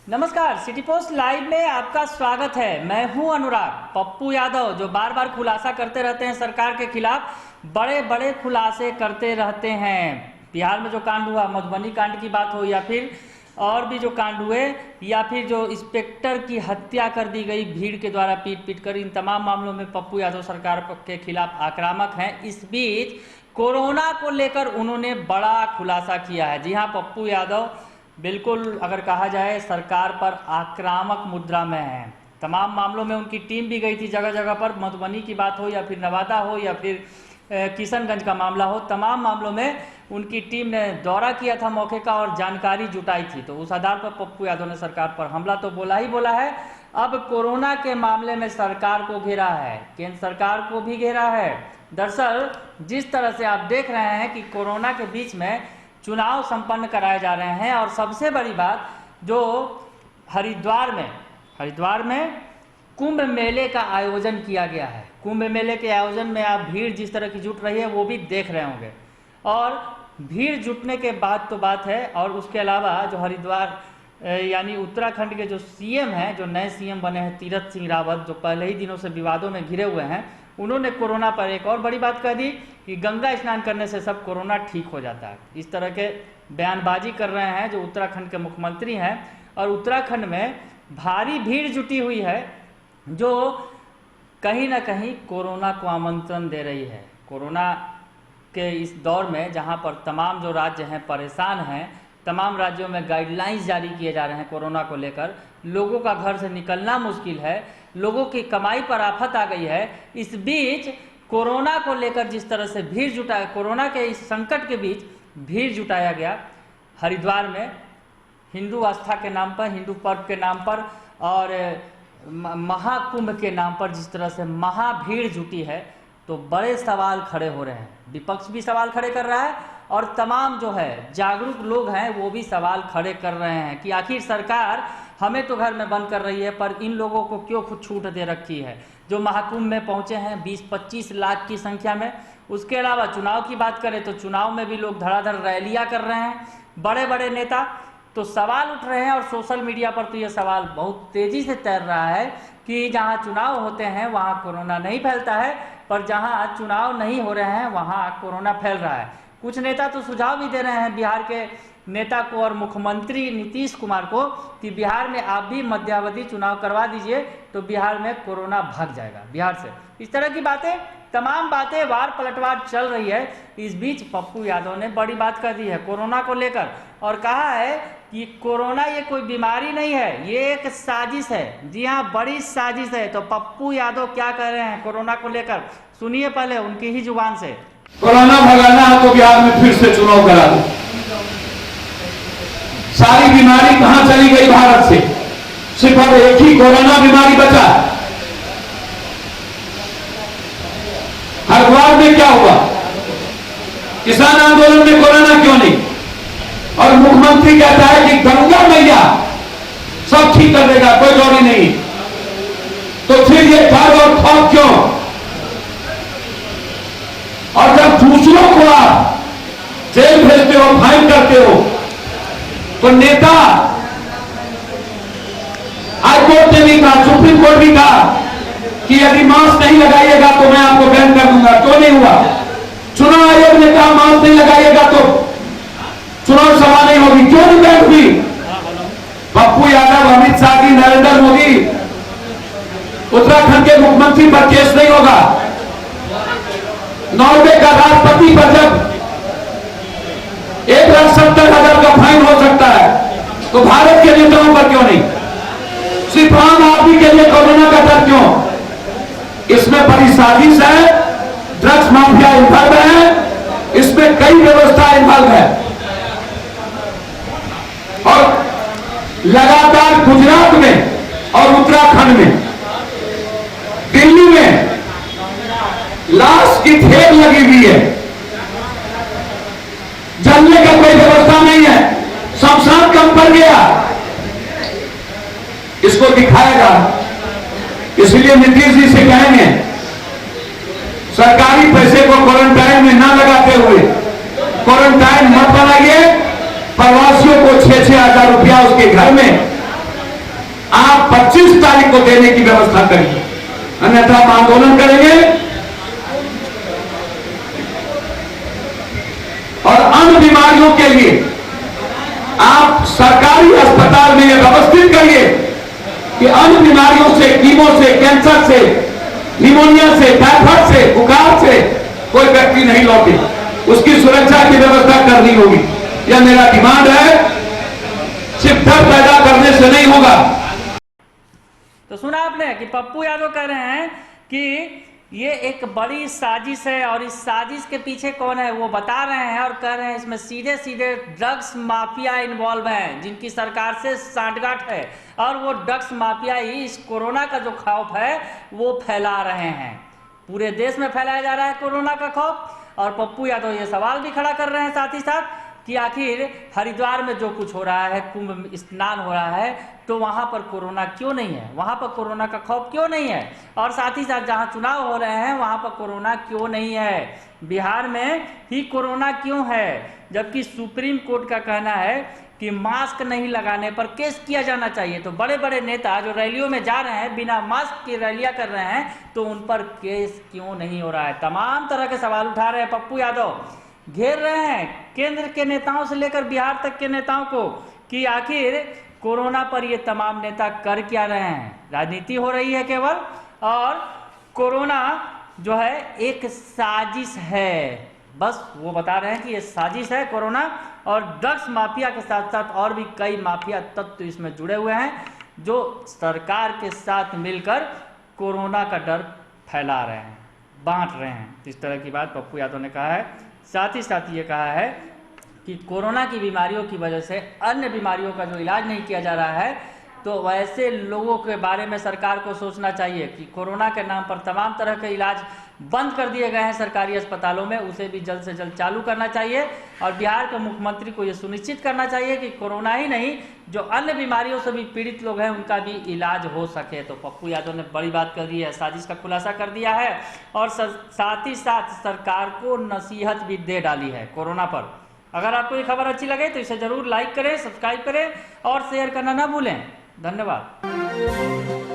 नमस्कार, city post live में आपका स्वागत है। मैं हूं अनुराग। पप्पू यादव जो बार बार खुलासा करते रहते हैं सरकार के खिलाफ, बड़े बड़े खुलासे करते रहते हैं। बिहार में जो कांड हुआ, मधुबनी कांड की बात हो या फिर और भी जो कांड हुए, या फिर जो इंस्पेक्टर की हत्या कर दी गई भीड़ के द्वारा पीट कर, इन तमाम मामलों में पप्पू यादव सरकार के खिलाफ आक्रामक हैं। इस बीच कोरोना को लेकर उन्होंने बड़ा खुलासा किया है। जी हाँ, पप्पू यादव बिल्कुल अगर कहा जाए सरकार पर आक्रामक मुद्रा में है। तमाम मामलों में उनकी टीम भी गई थी जगह जगह पर, मधुबनी की बात हो या फिर नवादा हो या फिर किशनगंज का मामला हो, तमाम मामलों में उनकी टीम ने दौरा किया था मौके का और जानकारी जुटाई थी। तो उस आधार पर पप्पू यादव ने सरकार पर हमला तो बोला ही बोला है। अब कोरोना के मामले में सरकार को घेरा है, केंद्र सरकार को भी घेरा है। दरअसल जिस तरह से आप देख रहे हैं कि कोरोना के बीच में चुनाव संपन्न कराए जा रहे हैं, और सबसे बड़ी बात जो हरिद्वार में कुंभ मेले का आयोजन किया गया है। कुंभ मेले के आयोजन में आप भीड़ जिस तरह की जुट रही है वो भी देख रहे होंगे, और भीड़ जुटने के बाद तो बात है। और उसके अलावा जो हरिद्वार यानी उत्तराखंड के जो सीएम हैं, जो नए सीएम बने हैं तीरथ सिंह रावत, जो पहले ही दिनों से विवादों में घिरे हुए हैं, उन्होंने कोरोना पर एक और बड़ी बात कह दी कि गंगा स्नान करने से सब कोरोना ठीक हो जाता है। इस तरह के बयानबाजी कर रहे हैं जो उत्तराखंड के मुख्यमंत्री हैं। और उत्तराखंड में भारी भीड़ जुटी हुई है जो कहीं ना कहीं कोरोना को आमंत्रण दे रही है। कोरोना के इस दौर में जहां पर तमाम जो राज्य हैं परेशान हैं, तमाम राज्यों में गाइडलाइंस जारी किए जा रहे हैं कोरोना को लेकर, लोगों का घर से निकलना मुश्किल है, लोगों की कमाई पर आफत आ गई है। इस बीच कोरोना को लेकर जिस तरह से भीड़ जुटाया, कोरोना के इस संकट के बीच भीड़ जुटाया गया हरिद्वार में, हिंदू आस्था के नाम पर, हिंदू पर्व के नाम पर और महाकुंभ के नाम पर जिस तरह से महाभीड़ जुटी है, तो बड़े सवाल खड़े हो रहे हैं। विपक्ष भी सवाल खड़े कर रहा है और तमाम जो है जागरूक लोग हैं वो भी सवाल खड़े कर रहे हैं कि आखिर सरकार हमें तो घर में बंद कर रही है, पर इन लोगों को क्यों खुद छूट दे रखी है जो महाकुंभ में पहुंचे हैं 20-25 लाख की संख्या में। उसके अलावा चुनाव की बात करें तो चुनाव में भी लोग धड़ाधड़ रैलियां कर रहे हैं, बड़े बड़े नेता। तो सवाल उठ रहे हैं और सोशल मीडिया पर तो ये सवाल बहुत तेजी से तैर रहा है कि जहां चुनाव होते हैं वहां कोरोना नहीं फैलता है, पर जहां चुनाव नहीं हो रहे हैं वहां कोरोना फैल रहा है। कुछ नेता तो सुझाव भी दे रहे हैं बिहार के नेता को और मुख्यमंत्री नीतीश कुमार को कि बिहार में आप भी मध्यावधि चुनाव करवा दीजिए तो बिहार में कोरोना भाग जाएगा बिहार से। इस तरह की बातें, तमाम बातें वार पलटवार चल रही है। इस बीच पप्पू यादव ने बड़ी बात कर दी है कोरोना को लेकर और कहा है कि कोरोना ये कोई बीमारी नहीं है, ये एक साजिश है। जी हाँ, बड़ी साजिश है। तो पप्पू यादव क्या कह रहे हैं कोरोना को लेकर, सुनिए पहले उनकी ही जुबान से। कोरोना भगाना है तो बिहार में फिर से चुनाव करा दो। सारी बीमारी कहां चली गई भारत से, सिर्फ अब एक ही कोरोना बीमारी बचा। हरिद्वार में क्या हुआ, किसान आंदोलन में कोरोना क्यों नहीं? और मुख्यमंत्री कहता है कि गंगा मैया सब ठीक कर देगा, कोई दौड़ी नहीं। तो फिर ये डर और खौफ क्यों? और जब दूसरों को आप जेल भेजते हो, फाइन करते हो, तो नेता हाईकोर्ट ने भी कहा, सुप्रीम कोर्ट भी कहा कि यदि मास्क नहीं लगाइएगा तो मैं आपको बैन कर दूंगा। क्यों नहीं हुआ? चुनाव आयोग ने कहा मास्क नहीं लगाइएगा तो चुनाव सभा नहीं होगी। क्यों नहीं बैन हुई? पप्पू यादव, अमित शाह जी, नरेंद्र मोदी, उत्तराखंड के मुख्यमंत्री पर केस नहीं होगा। नॉर्वे का राष्ट्रपति पर जब 1,70,000 का फाइन हो सकता है, तो भारत के नेताओं पर क्यों नहीं? सिर्फ आम आदमी के लिए कोरोना का डर क्यों? इसमें बड़ी साजिश है, ड्रग्स माफिया इन्वॉल्व है, इसमें कई व्यवस्था इन्वॉल्व है। और लगातार गुजरात में और उत्तराखंड में, दिल्ली में लाश की ढेर लगी हुई है, जलने का कोई व्यवस्था नहीं है, शमशान कम पड़ गया। इसको दिखाएगा, इसलिए नीतीश जी से कहेंगे सरकारी पैसे को क्वारंटाइन में ना लगाते हुए क्वारंटाइन मत बनाइए। प्रवासियों को 6-6 हजार रुपया उसके घर में आप 25 तारीख को देने की व्यवस्था करिए, अन्यथा हम आंदोलन करेंगे और अन्य बीमारियों के लिए आप सरकारी अस्पताल में यह व्यवस्थित करिए कि अन्य बीमारियों से, कीमो से, कैंसर से, निमोनिया से, टाइफाइड से, बुखार से कोई व्यक्ति नहीं लौटे, उसकी सुरक्षा की व्यवस्था करनी होगी। यह मेरा डिमांड है, सिर्फ डर पैदा करने से नहीं होगा। तो सुना आपने कि पप्पू यादव कह रहे हैं कि ये एक बड़ी साजिश है और इस साजिश के पीछे कौन है वो बता रहे हैं और कह रहे हैं इसमें सीधे सीधे ड्रग्स माफिया इन्वॉल्व हैं, जिनकी सरकार से सांठगांठ है और वो ड्रग्स माफिया ही इस कोरोना का जो खौफ है वो फैला रहे हैं। पूरे देश में फैलाया जा रहा है कोरोना का खौफ और पप्पू यादव ये सवाल भी खड़ा कर रहे हैं साथ ही साथ कि आखिर हरिद्वार में जो कुछ हो रहा है, कुंभ स्नान हो रहा है, तो वहां पर कोरोना क्यों नहीं है, वहां पर कोरोना का खौफ क्यों नहीं है, और साथ ही साथ जहां चुनाव हो रहे हैं वहां पर कोरोना क्यों नहीं है, बिहार में ही कोरोना क्यों है, जबकि सुप्रीम कोर्ट का कहना है कि मास्क नहीं लगाने पर केस किया जाना चाहिए। तो बड़े बड़े नेता जो रैलियों में जा रहे हैं, बिना मास्क की रैलियां कर रहे हैं, तो उन पर केस क्यों नहीं हो रहा है। तमाम तरह के सवाल उठा रहे हैं पप्पू यादव, घेर रहे हैं केंद्र के नेताओं से लेकर बिहार तक के नेताओं को कि आखिर कोरोना पर ये तमाम नेता कर क्या रहे हैं। राजनीति हो रही है केवल, और कोरोना जो है एक साजिश है, बस वो बता रहे हैं कि ये साजिश है कोरोना, और ड्रग्स माफिया के साथ साथ और भी कई माफिया तत्व इसमें जुड़े हुए हैं जो सरकार के साथ मिलकर कोरोना का डर फैला रहे हैं, बांट रहे हैं। इस तरह की बात पप्पू यादव ने कहा है। साथ ही साथ ये कहा है कि कोरोना की बीमारियों की वजह से अन्य बीमारियों का जो इलाज नहीं किया जा रहा है, तो वैसे लोगों के बारे में सरकार को सोचना चाहिए कि कोरोना के नाम पर तमाम तरह के इलाज बंद कर दिए गए हैं सरकारी अस्पतालों में, उसे भी जल्द से जल्द चालू करना चाहिए। और बिहार के मुख्यमंत्री को ये सुनिश्चित करना चाहिए कि कोरोना ही नहीं, जो अन्य बीमारियों से भी पीड़ित लोग हैं उनका भी इलाज हो सके। तो पप्पू यादव ने बड़ी बात कर दी है, साजिश का खुलासा कर दिया है और साथ ही साथ सरकार को नसीहत भी दे डाली है कोरोना पर। अगर आपको ये खबर अच्छी लगे तो इसे जरूर लाइक करें, सब्सक्राइब करें और शेयर करना ना भूलें। धन्यवाद।